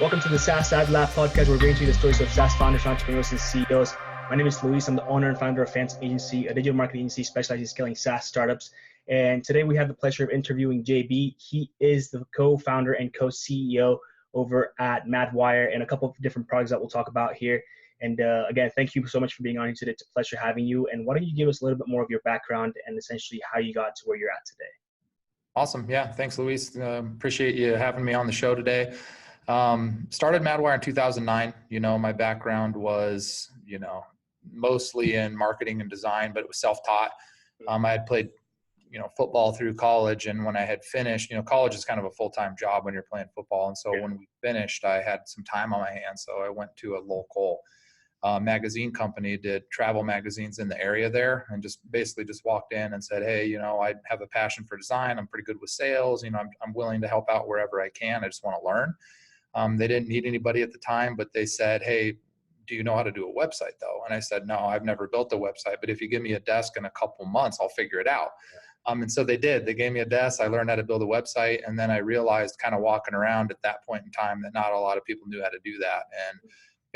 Welcome to the SaaS AdLab podcast, where we bring to you the stories of SaaS founders, entrepreneurs, and CEOs. My name is Luis. I'm the owner and founder of Fantôm Agency, a digital marketing agency specializing in scaling SaaS startups. And today we have the pleasure of interviewing JB. He is the co-founder and co-CEO over at Madwire and a couple of different products that we'll talk about here. And again, thank you so much for being on here today. It's a pleasure having you. And why don't you give us a little bit more of your background and essentially how you got to where you're at today? Awesome. Yeah. Thanks, Luis. Appreciate you having me on the show today. Started Madwire in 2009. My background was, mostly in marketing and design, but it was self-taught. I had played, football through college. And when I had finished, college is kind of a full-time job when you're playing football. And so when we finished, I had some time on my hands. So I went to a local magazine company, did travel magazines in the area there, and just walked in and said, hey, I have a passion for design. I'm pretty good with sales. I'm willing to help out wherever I can. I just want to learn. They didn't need anybody at the time, but they said, hey, do you know how to do a website though? And I said, no, I've never built a website, but if you give me a desk in a couple months, I'll figure it out. And so they did. They gave me a desk. I learned how to build a website. And then I realized kind of walking around at that point in time that not a lot of people knew how to do that. And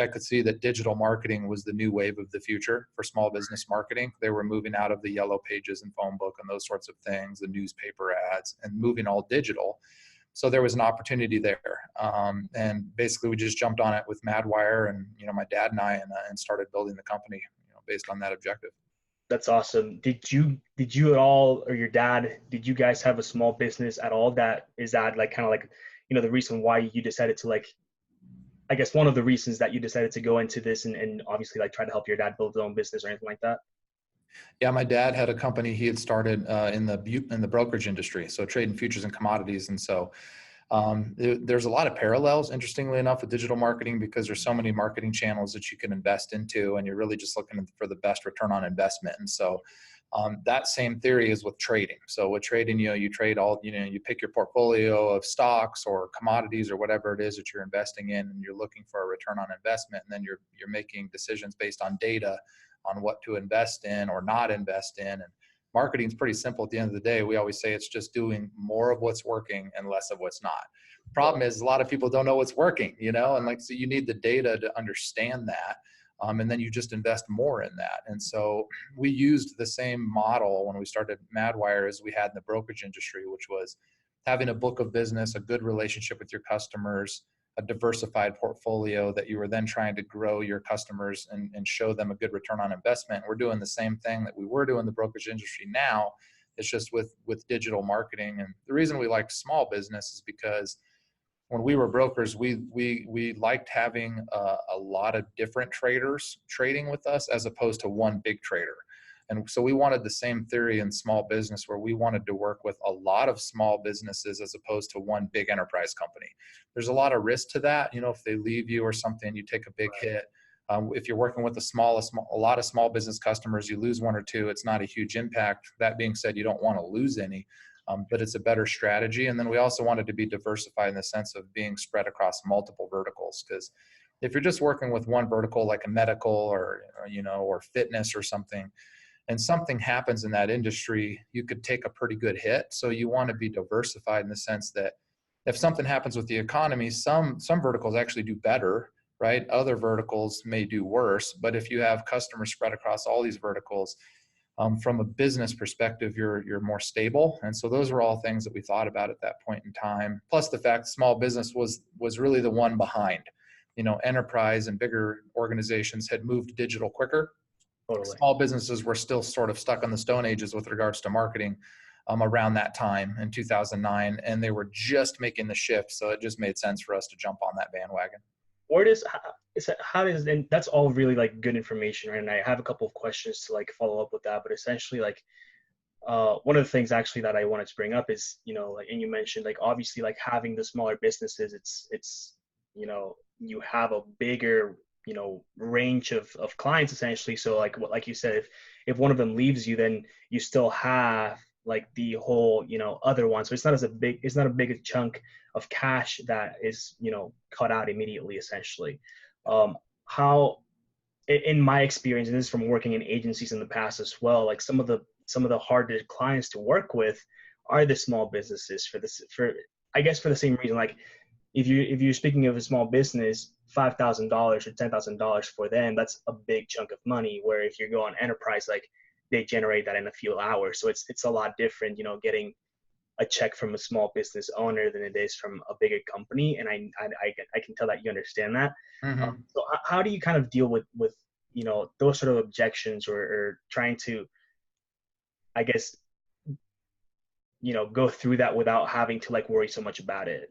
I could see that digital marketing was the new wave of the future for small business marketing. They were moving out of the yellow pages and phone book and those sorts of things, the newspaper ads, and moving all digital. So there was an opportunity there. And basically we just jumped on it with Madwire and, my dad and I, and started building the company, based on that objective. That's awesome. Did you at all, or your dad, did you guys have a small business at all? Is that the reason why you decided to I guess one of the reasons that you decided to go into this and obviously try to help your dad build his own business or anything like that? Yeah, my dad had a company he had started in the brokerage industry, so trading futures and commodities. And so there's a lot of parallels, interestingly enough, with digital marketing, because there's so many marketing channels that you can invest into, and you're really just looking for the best return on investment. And so that same theory is with trading. So with trading, you trade you pick your portfolio of stocks or commodities or whatever it is that you're investing in, and you're looking for a return on investment, and then you're making decisions based on data on what to invest in or not invest in. And marketing is pretty simple at the end of the day. We always say it's just doing more of what's working and less of what's not. Problem is a lot of people don't know what's working, and so you need the data to understand that. And then you just invest more in that. And so we used the same model when we started Madwire as we had in the brokerage industry, which was having a book of business, a good relationship with your customers, a diversified portfolio that you were then trying to grow your customers and show them a good return on investment. We're doing the same thing that we were doing in the brokerage industry now. It's just with digital marketing. And the reason we like small business is because when we were brokers, we liked having a lot of different traders trading with us as opposed to one big trader. And so we wanted the same theory in small business, where we wanted to work with a lot of small businesses as opposed to one big enterprise company. There's a lot of risk to that. If they leave you or something, you take a big hit. If you're working with a lot of small business customers, you lose one or two, it's not a huge impact. That being said, you don't want to lose any, but it's a better strategy. And then we also wanted to be diversified in the sense of being spread across multiple verticals, because if you're just working with one vertical, like a medical or fitness or something, and something happens in that industry, you could take a pretty good hit. So you want to be diversified in the sense that if something happens with the economy, some verticals actually do better, right? Other verticals may do worse. But if you have customers spread across all these verticals, from a business perspective, you're more stable. And so those were all things that we thought about at that point in time. Plus the fact small business was really the one behind. Enterprise and bigger organizations had moved digital quicker. Totally. Small businesses were still sort of stuck on the Stone Ages with regards to marketing around that time in 2009, and they were just making the shift. So it just made sense for us to jump on that bandwagon. And that's all really good information, right? And I have a couple of questions to follow up with that, but essentially one of the things actually that I wanted to bring up is, and you mentioned obviously having the smaller businesses, it's you have a bigger range of clients essentially. So like you said, if one of them leaves you, then you still have the whole other one. So it's not a big chunk of cash that is cut out immediately essentially. How in my experience, and this is from working in agencies in the past as well, some of the hardest clients to work with are the small businesses for the same reason. if you're speaking of a small business, $5,000 or $10,000 for them, that's a big chunk of money. Where if you go on enterprise, like they generate that in a few hours. So it's a lot different, getting a check from a small business owner than it is from a bigger company. And I can tell that you understand that. Hmm. So how do you kind of deal with those sort of objections, or trying to, I guess, go through that without having to like worry so much about it?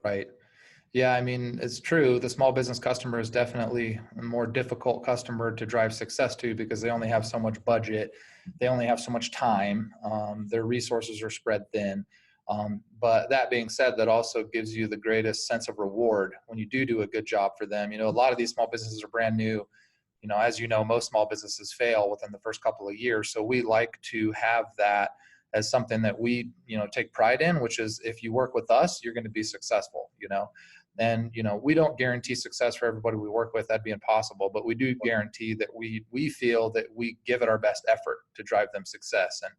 Right. Yeah, I mean, it's true. The small business customer is definitely a more difficult customer to drive success to because they only have so much budget. They only have so much time. Their resources are spread thin. But that being said, that also gives you the greatest sense of reward when you do a good job for them. A lot of these small businesses are brand new. As you know, most small businesses fail within the first couple of years. So we like to have that as something that we, take pride in, which is if you work with us, you're going to be successful. And, we don't guarantee success for everybody we work with. That'd be impossible. But we do guarantee that we feel that we give it our best effort to drive them success. And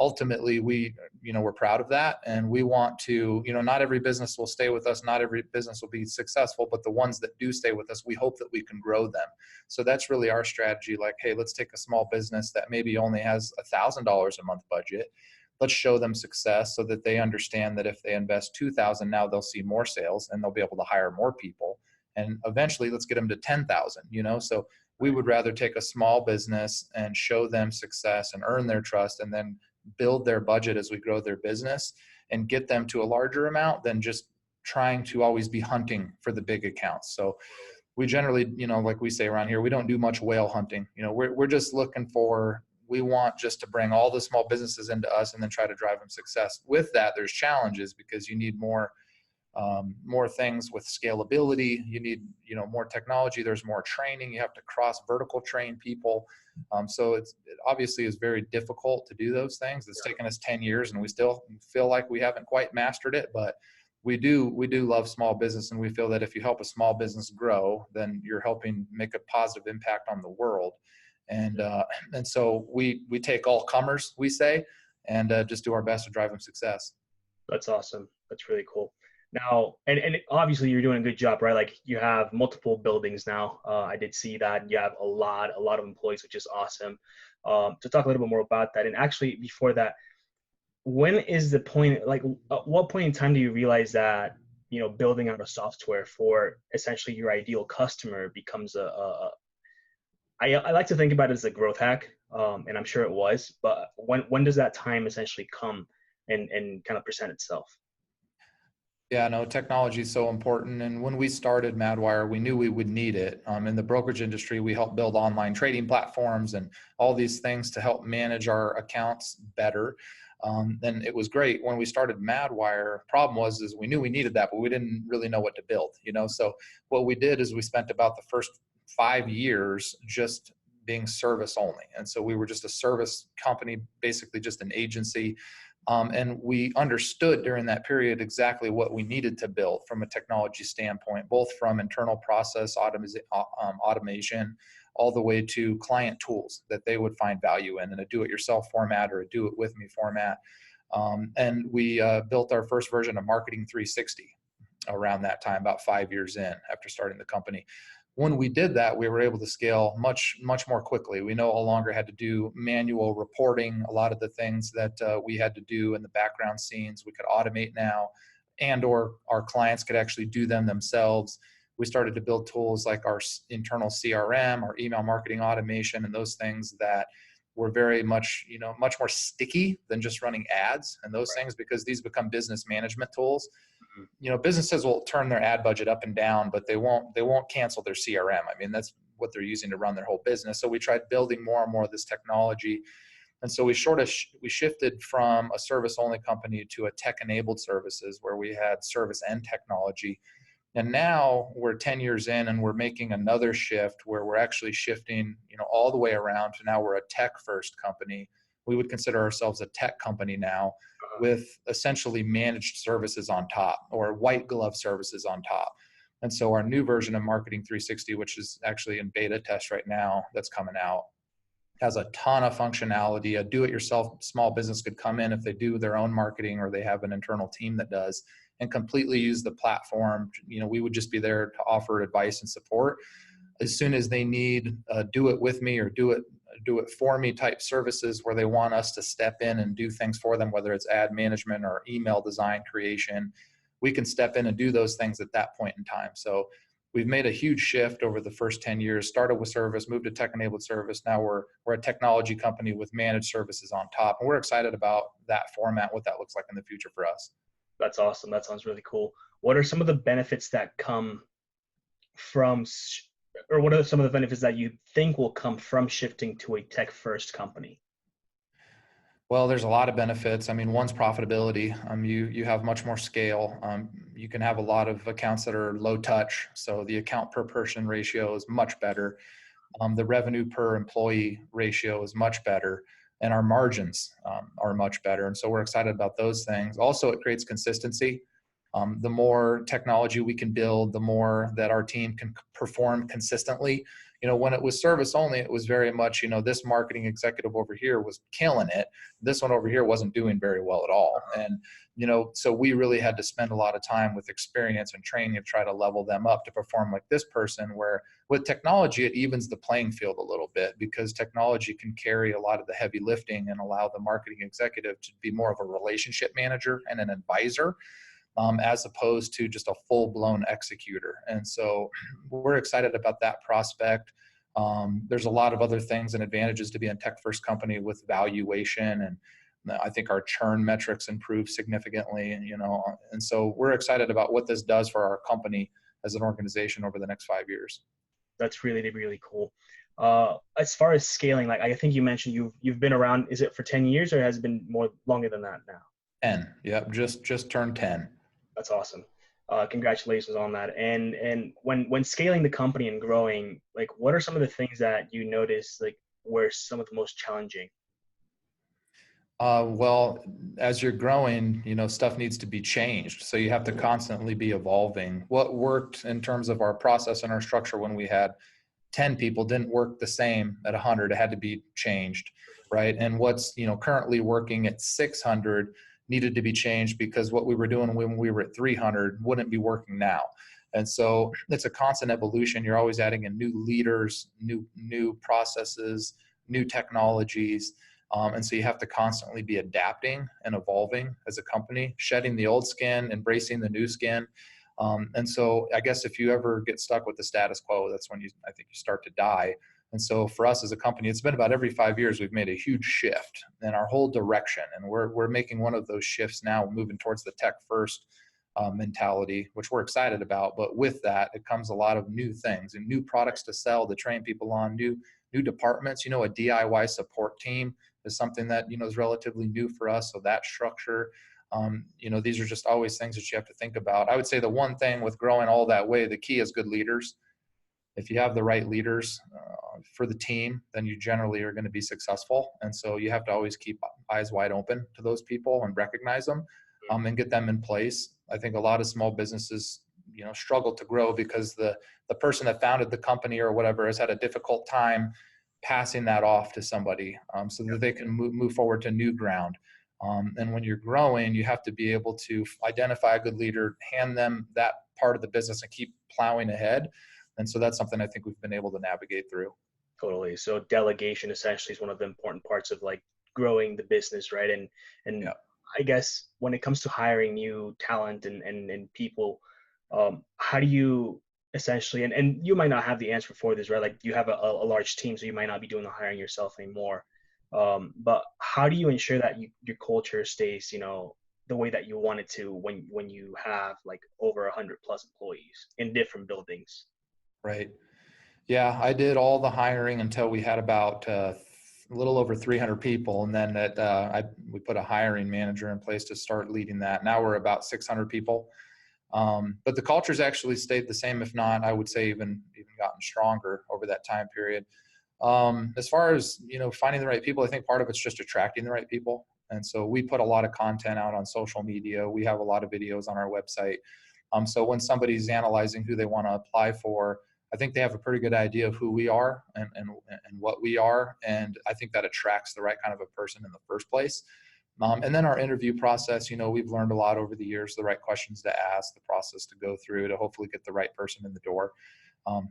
ultimately we're proud of that, and we want to, not every business will stay with us, not every business will be successful, but the ones that do stay with us, we hope that we can grow them. So that's really our strategy. Like, hey, let's take a small business that maybe only has $1,000 a month budget. Let's show them success so that they understand that if they invest 2,000, now they'll see more sales and they'll be able to hire more people, and eventually let's get them to 10,000. So we would rather take a small business and show them success and earn their trust, and then build their budget as we grow their business and get them to a larger amount than just trying to always be hunting for the big accounts. So we generally, like we say around here, we don't do much whale hunting. We're just looking for, we want just to bring all the small businesses into us and then try to drive them success. With that, there's challenges because you need more things with scalability. You need, more technology. There's more training. You have to cross vertical train people. So it obviously is very difficult to do those things. It's taken us 10 years and we still feel like we haven't quite mastered it, but we do love small business. And we feel that if you help a small business grow, then you're helping make a positive impact on the world. And so we take all comers, we say, and just do our best to drive them success. That's awesome. That's really cool. Now, and obviously you're doing a good job, right? Like you have multiple buildings now. I did see that you have a lot of employees, which is awesome. To talk a little bit more about that, and actually before that, when is the point? Like, at what point in time do you realize that building out a software for essentially your ideal customer becomes I like to think about it as a growth hack, and I'm sure it was. But when does that time essentially come and kind of present itself? Yeah, no, technology is so important. And when we started Madwire, we knew we would need it. In the brokerage industry, we help build online trading platforms and all these things to help manage our accounts better. And it was great when we started Madwire. Problem is we knew we needed that, but we didn't really know what to build. So what we did is we spent about the first 5 years just being service only. And so we were just a service company, basically just an agency. And we understood during that period exactly what we needed to build from a technology standpoint, both from internal process automation all the way to client tools that they would find value in a do-it-yourself format or a do-it-with-me format. And we built our first version of Marketing360 around that time, about 5 years in after starting the company. When we did that, we were able to scale much more quickly. We no longer had to do manual reporting. A lot of the things that we had to do in the background scenes, we could automate now, and or our clients could actually do them themselves. We started to build tools like our internal CRM, our email marketing automation, and those things that were very much, much more sticky than just running ads and those things, because these become business management tools. Businesses will turn their ad budget up and down, but they won't cancel their CRM. I mean, that's what they're using to run their whole business. So we tried building more and more of this technology. And so we shifted from a service only company to a tech enabled services where we had service and technology. And now we're 10 years in and we're making another shift where we're actually shifting, all the way around to now we're a tech first company. We would consider ourselves a tech company now, with essentially managed services on top, or white glove services on top. And so our new version of Marketing360, which is actually in beta test right now, that's coming out, has a ton of functionality. A do-it-yourself small business could come in if they do their own marketing or they have an internal team that does, and completely use the platform. We would just be there to offer advice and support. As soon as they need do it with me or do it for me type services where they want us to step in and do things for them, whether it's ad management or email design creation, we can step in and do those things at that point in time. So we've made a huge shift over the first 10 years, started with service, moved to tech-enabled service. Now we're a technology company with managed services on top. And we're excited about that format, what that looks like in the future for us. That's awesome. That sounds really cool. What are some of the benefits that come from, or what are some of the benefits that you think will come from shifting to a tech-first company? Well, there's a lot of benefits. I mean, one's profitability. You have much more scale. You can have a lot of accounts that are low touch, so the account per person ratio is much better. The revenue per employee ratio is much better, and our margins are much better. And so we're excited about those things. Also, it creates consistency. The more technology we can build, the more that our team can perform consistently. When it was service only, it was very much, this marketing executive over here was killing it. This one over here wasn't doing very well at all. And, so we really had to spend a lot of time with experience and training to try to level them up to perform like this person, where with technology, it evens the playing field a little bit, because technology can carry a lot of the heavy lifting and allow the marketing executive to be more of a relationship manager and an advisor, as opposed to just a full-blown executor. And so we're excited about that prospect. There's a lot of other things and advantages to be a tech-first company with valuation, and I think our churn metrics improve significantly. And so we're excited about what this does for our company as an organization over the next 5 years. That's really, really cool. As far as scaling, like I think you mentioned you've been around, is it for 10 years or has it been more longer than that now? 10. Yep, just turned 10. That's awesome. Congratulations on that. And when scaling the company and growing, like what are some of the things that you notice like were some of the most challenging? Well, as you're growing, stuff needs to be changed. So you have to constantly be evolving. What worked in terms of our process and our structure when we had 10 people didn't work the same at 100. It had to be changed, right? And what's, currently working at 600 needed to be changed, because what we were doing when we were at 300 wouldn't be working now. And so it's a constant evolution. You're always adding in new leaders, new processes, new technologies. And so you have to constantly be adapting and evolving as a company, shedding the old skin, embracing the new skin. And so I guess if you ever get stuck with the status quo, that's when I think you start to die. And so for us as a company, it's been about every 5 years we've made a huge shift in our whole direction. And we're making one of those shifts now, moving towards the tech first mentality, which we're excited about. But with that, it comes a lot of new things and new products to sell, to train people on, new departments. A DIY support team is something that, is relatively new for us. So that structure, these are just always things that you have to think about. I would say the one thing with growing all that way, the key is good leaders. If you have the right leaders for the team, then you generally are going to be successful. And so you have to always keep eyes wide open to those people and recognize them, and get them in place. I think a lot of small businesses, struggle to grow because the person that founded the company or whatever has had a difficult time passing that off to somebody, so that they can move forward to new ground. And when you're growing, you have to be able to identify a good leader, hand them that part of the business, and keep plowing ahead. And so that's something I think we've been able to navigate through. Totally. So delegation essentially is one of the important parts of like growing the business, right? And Yeah. I guess when it comes to hiring new talent and people, how do you essentially, and you might not have the answer for this, right? Like you have a large team, so you might not be doing the hiring yourself anymore. But how do you ensure that your culture stays, the way that you want it to when you have like over 100+ employees in different buildings? Right. Yeah, I did all the hiring until we had about a little over 300 people. And then we put a hiring manager in place to start leading that. Now we're about 600 people. But the culture's actually stayed the same, if not, I would say even gotten stronger over that time period. As far as, finding the right people, I think part of it's just attracting the right people. And so we put a lot of content out on social media. We have a lot of videos on our website. So when somebody's analyzing who they want to apply for, I think they have a pretty good idea of who we are and what we are. And I think that attracts the right kind of a person in the first place. And then our interview process, we've learned a lot over the years, the right questions to ask, the process to go through to hopefully get the right person in the door.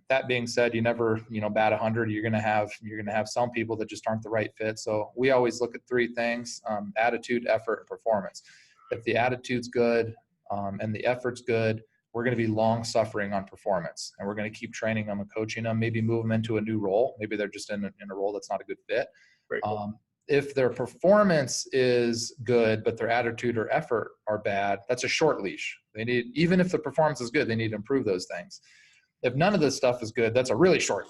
That being said, you never, bat 100. You're going to have some people that just aren't the right fit. So we always look at three things: attitude, effort, and performance. If the attitude's good and the effort's good, we're going to be long suffering on performance, and we're going to keep training them and coaching them, maybe move them into a new role. Maybe they're just in a role that's not a good fit. Very cool. If their performance is good, but their attitude or effort are bad, that's a short leash. Even if the performance is good, they need to improve those things. If none of this stuff is good, that's a really short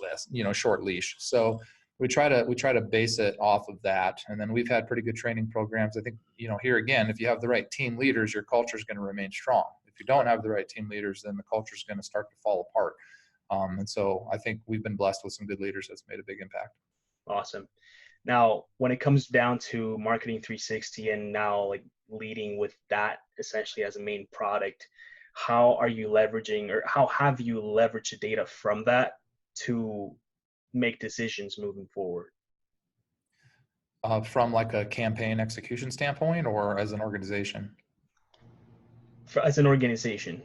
leash. So we try to base it off of that. And then we've had pretty good training programs. I think, here again, if you have the right team leaders, your culture is going to remain strong. If you don't have the right team leaders, then the culture is going to start to fall apart. And so I think we've been blessed with some good leaders that's made a big impact. Awesome. Now, when it comes down to Marketing 360 and now like leading with that essentially as a main product, how are you leveraging, or how have you leveraged the data from that to make decisions moving forward? From like a campaign execution standpoint, or as an organization? As an organization.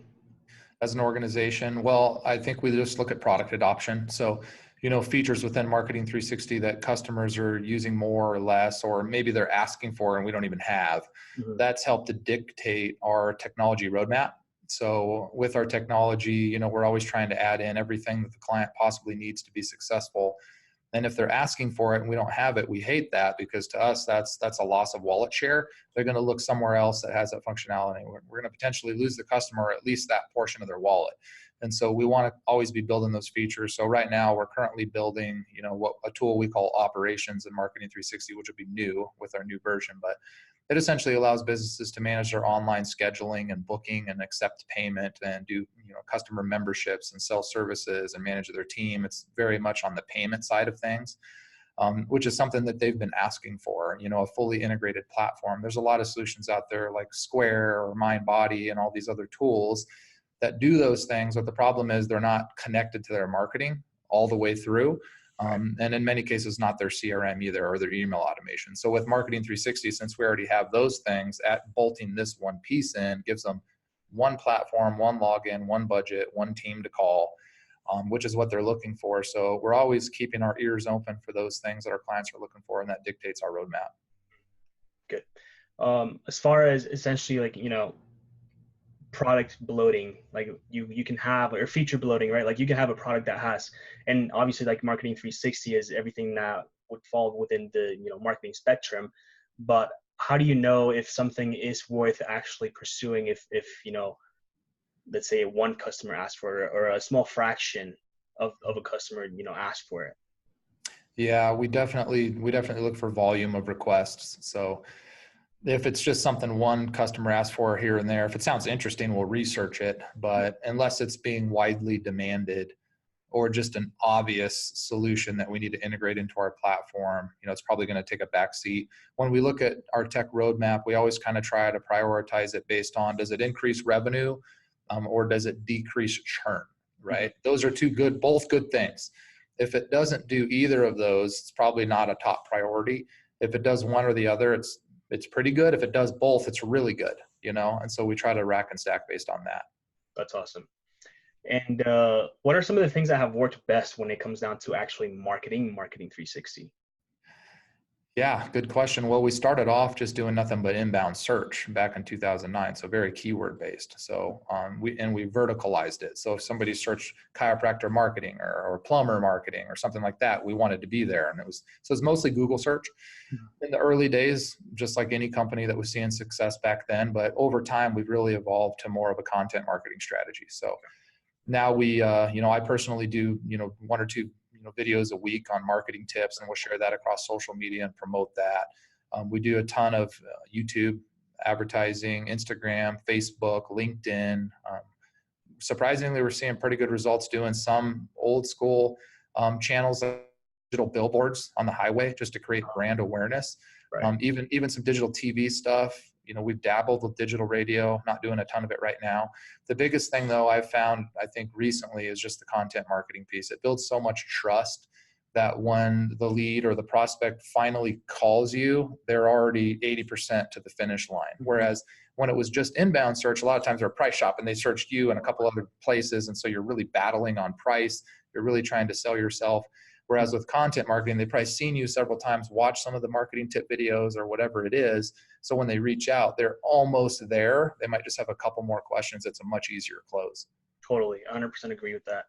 As an organization, well, I think we just look at product adoption. So, features within Marketing 360 that customers are using more or less, or maybe they're asking for and we don't even have. Mm-hmm. That's helped to dictate our technology roadmap. So with our technology, we're always trying to add in everything that the client possibly needs to be successful. And if they're asking for it and we don't have it, we hate that, because to us, that's a loss of wallet share. They're going to look somewhere else that has that functionality. We're going to potentially lose the customer, or at least that portion of their wallet. And so we want to always be building those features. So right now we're currently building, what a tool we call operations in Marketing 360, which will be new with our new version. But it essentially allows businesses to manage their online scheduling and booking and accept payment and do, customer memberships and sell services and manage their team. It's very much on the payment side of things, which is something that they've been asking for, a fully integrated platform. There's a lot of solutions out there like Square or MindBody and all these other tools that do those things. But the problem is they're not connected to their marketing all the way through. And in many cases, not their CRM either, or their email automation. So with Marketing 360, since we already have those things, bolting this one piece in gives them one platform, one login, one budget, one team to call, which is what they're looking for. So we're always keeping our ears open for those things that our clients are looking for, and that dictates our roadmap. Good. As far as essentially like, product bloating, like you can have, or feature bloating, right? Like you can have a product that has, and obviously like Marketing 360 is everything that would fall within the marketing spectrum. But how do you know if something is worth actually pursuing if let's say one customer asks for it, or a small fraction of a customer asks for it? Yeah, we definitely look for volume of requests. So if it's just something one customer asks for here and there, if it sounds interesting, we'll research it. But unless it's being widely demanded, or just an obvious solution that we need to integrate into our platform, it's probably going to take a back seat. When we look at our tech roadmap, we always kind of try to prioritize it based on, does it increase revenue or does it decrease churn, right? Those are both good things. If it doesn't do either of those, it's probably not a top priority. If it does one or the other, it's pretty good. If it does both, it's really good, and so we try to rack and stack based on that. That's awesome. And what are some of the things that have worked best when it comes down to actually Marketing 360? Yeah, good question. Well, we started off just doing nothing but inbound search back in 2009, so very keyword based. So we verticalized it. So if somebody searched chiropractor marketing or plumber marketing or something like that, we wanted to be there, and it's mostly Google search. In the early days, just like any company that was seeing success back then, but over time we've really evolved to more of a content marketing strategy. So now we, I personally do, one or two videos a week on marketing tips, and we'll share that across social media and promote that. We do a ton of YouTube advertising, Instagram, Facebook, LinkedIn. Surprisingly, we're seeing pretty good results doing some old school channels, digital billboards on the highway, just to create brand awareness. Right. Even some digital TV stuff. we've dabbled with digital radio, not doing a ton of it right now. The biggest thing though I've found, I think recently, is just the content marketing piece. It builds so much trust that when the lead or the prospect finally calls you, they're already 80% to the finish line. Whereas when it was just inbound search, a lot of times they're a price shop and they searched you and a couple other places. And so you're really battling on price. You're really trying to sell yourself. Whereas with content marketing, they've probably seen you several times, watch some of the marketing tip videos or whatever it is. So when they reach out, they're almost there. They might just have a couple more questions. It's a much easier close. Totally. 100% agree with that.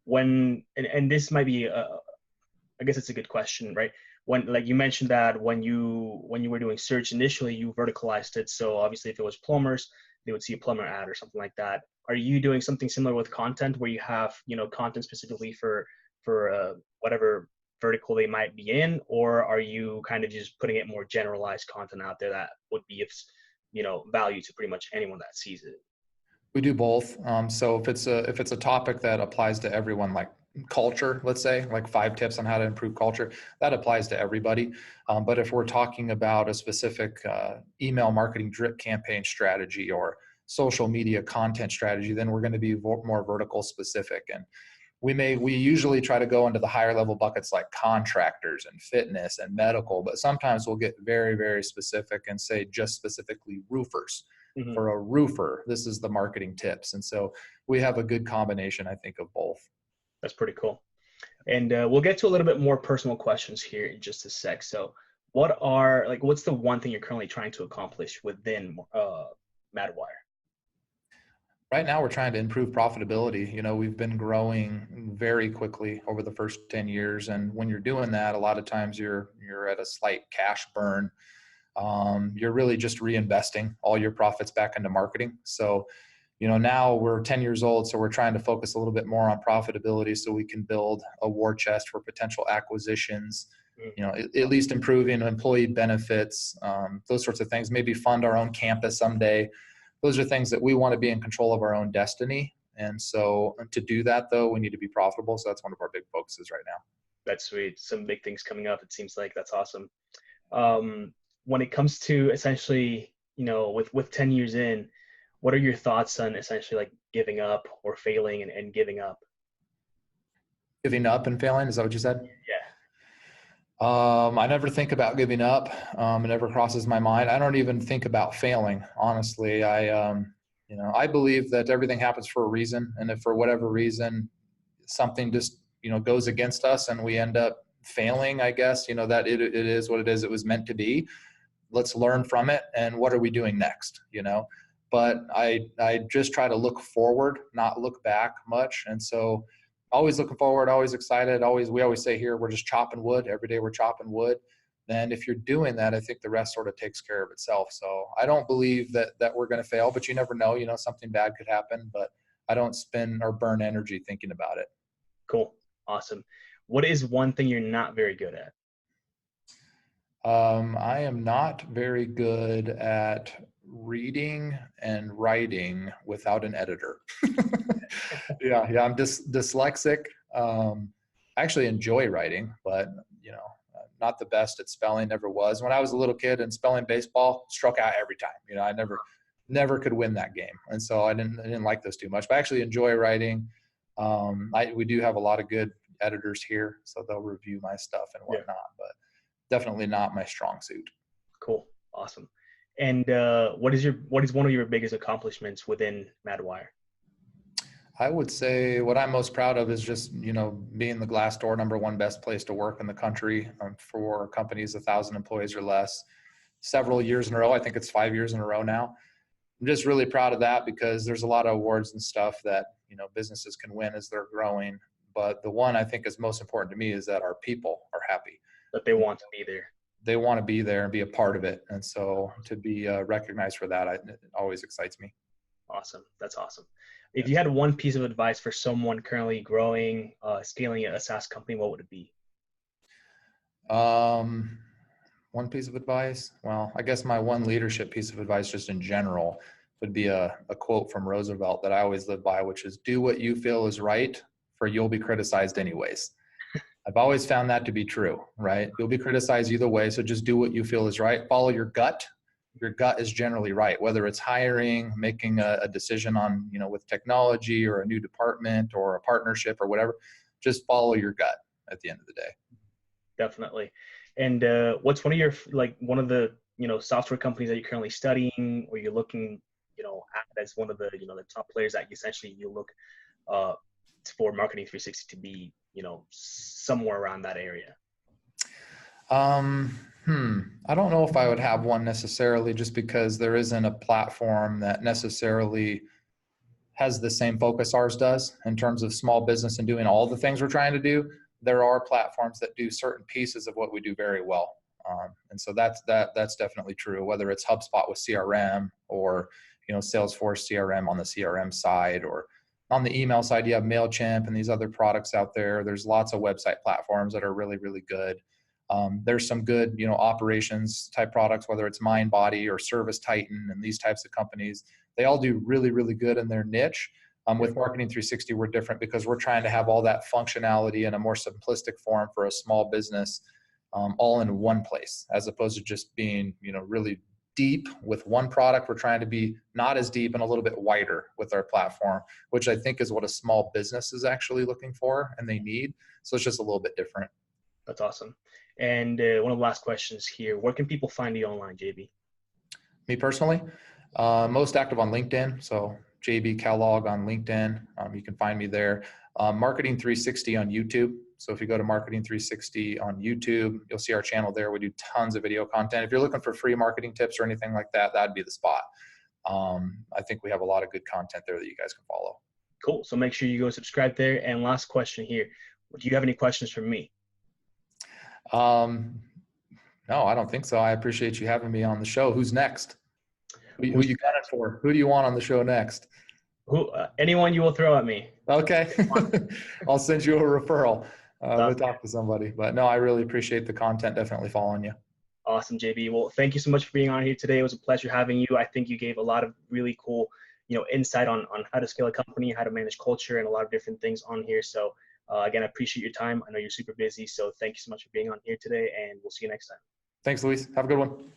And this might be, I guess it's a good question, right? When, like you mentioned that when you were doing search initially, you verticalized it. So obviously if it was plumbers, they would see a plumber ad or something like that. Are you doing something similar with content where you have, content specifically for whatever vertical they might be in, or are you kind of just putting it more generalized content out there that would be of value to pretty much anyone that sees it? We do both. So if it's a topic that applies to everyone, like culture, let's say, like 5 tips on how to improve culture, that applies to everybody. But if we're talking about a specific email marketing drip campaign strategy or social media content strategy, then we're going to be more vertical specific. And we usually try to go into the higher level buckets like contractors and fitness and medical, but sometimes we'll get very, very specific and say just specifically roofers. Mm-hmm. For a roofer, this is the marketing tips. And so we have a good combination, I think, of both. That's pretty cool. And we'll get to a little bit more personal questions here in just a sec. So what's the one thing you're currently trying to accomplish within Madwire? Right now, we're trying to improve profitability. We've been growing very quickly over the first 10 years. And when you're doing that, a lot of times you're at a slight cash burn. You're really just reinvesting all your profits back into marketing. So, now we're 10 years old, so we're trying to focus a little bit more on profitability so we can build a war chest for potential acquisitions, at least improving employee benefits, those sorts of things, maybe fund our own campus someday. Those are things that we want to be in control of our own destiny. And so to do that, though, we need to be profitable. So that's one of our big focuses right now. That's sweet. Some big things coming up. It seems like that's awesome. When it comes to essentially, with 10 years in, what are your thoughts on essentially like giving up or failing and giving up? Giving up and failing? Is that what you said? Yeah. I never think about giving up. It never crosses my mind. I don't even think about failing. Honestly, I believe that everything happens for a reason. And if for whatever reason, something just, goes against us and we end up failing, I guess, that it is what it is. It was meant to be. Let's learn from it. And what are we doing next? But I just try to look forward, not look back much. And so always looking forward, always excited. We always say here, we're just chopping wood. Every day we're chopping wood. And if you're doing that, I think the rest sort of takes care of itself. So I don't believe that we're going to fail, but you never know, something bad could happen, but I don't spend or burn energy thinking about it. Cool. Awesome. What is one thing you're not very good at? I am not very good at reading and writing without an editor. Yeah, I'm dyslexic. I actually enjoy writing, but not the best at spelling, never was. When I was a little kid and spelling baseball, struck out every time. I never could win that game. And so I didn't like those too much, but I actually enjoy writing. We do have a lot of good editors here, so they'll review my stuff and whatnot, but definitely not my strong suit. Cool. Awesome. And what is one of your biggest accomplishments within Madwire? I would say what I'm most proud of is just, being the Glassdoor #1 best place to work in the country for companies 1,000 employees or less, several years in a row. I think it's 5 years in a row now. I'm just really proud of that because there's a lot of awards and stuff that, businesses can win as they're growing. But the one I think is most important to me is that our people are happy. That they want to be there. They want to be there and be a part of it. And so to be recognized for that, it always excites me. Awesome. That's awesome. If you had one piece of advice for someone currently growing, scaling a SaaS company, what would it be? One piece of advice? Well, I guess my one leadership piece of advice just in general would be a quote from Roosevelt that I always live by, which is do what you feel is right, for you'll be criticized anyways. I've always found that to be true, right? You'll be criticized either way. So just do what you feel is right. Follow your gut. your gut is generally right, whether it's hiring, making a decision on, with technology or a new department or a partnership or whatever. Just follow your gut at the end of the day. Definitely. And what's one of your, like one of the, software companies that you're currently studying, or you're looking, at as one of the, the top players that essentially you look uh, for Marketing 360 to be, somewhere around that area? I don't know if I would have one necessarily, just because there isn't a platform that necessarily has the same focus ours does in terms of small business and doing all the things we're trying to do. There are platforms that do certain pieces of what we do very well. And so that's definitely true, whether it's HubSpot with CRM or, Salesforce CRM on the CRM side, or on the email side, you have MailChimp and these other products out there. There's lots of website platforms that are really, really good. There's some good, operations type products, whether it's MindBody or Service Titan and these types of companies. They all do really, really good in their niche. With Marketing 360, we're different because we're trying to have all that functionality in a more simplistic form for a small business, all in one place, as opposed to just being, really deep with one product. We're trying to be not as deep and a little bit wider with our platform, which I think is what a small business is actually looking for and they need. So it's just a little bit different. That's awesome. And one of the last questions here, where can people find you online, JB? Me personally, most active on LinkedIn. So JB Kellogg on LinkedIn. You can find me there. Marketing 360 on YouTube. So if you go to Marketing 360 on YouTube, you'll see our channel there. We do tons of video content. If you're looking for free marketing tips or anything like that, that'd be the spot. I think we have a lot of good content there that you guys can follow. Cool. So make sure you go subscribe there. And last question here, do you have any questions for me? No, I don't think so. I appreciate you having me on the show. Who's next? Who you got it for? Who do you want on the show next? Anyone you will throw at me. Okay. I'll send you a referral. We'll talk to somebody. But no, I really appreciate the content. Definitely following you. Awesome, JB. Well, thank you so much for being on here today. It was a pleasure having you. I think you gave a lot of really cool, insight on how to scale a company, how to manage culture, and a lot of different things on here. So again, I appreciate your time. I know you're super busy. So thank you so much for being on here today, and we'll see you next time. Thanks, Luis. Have a good one.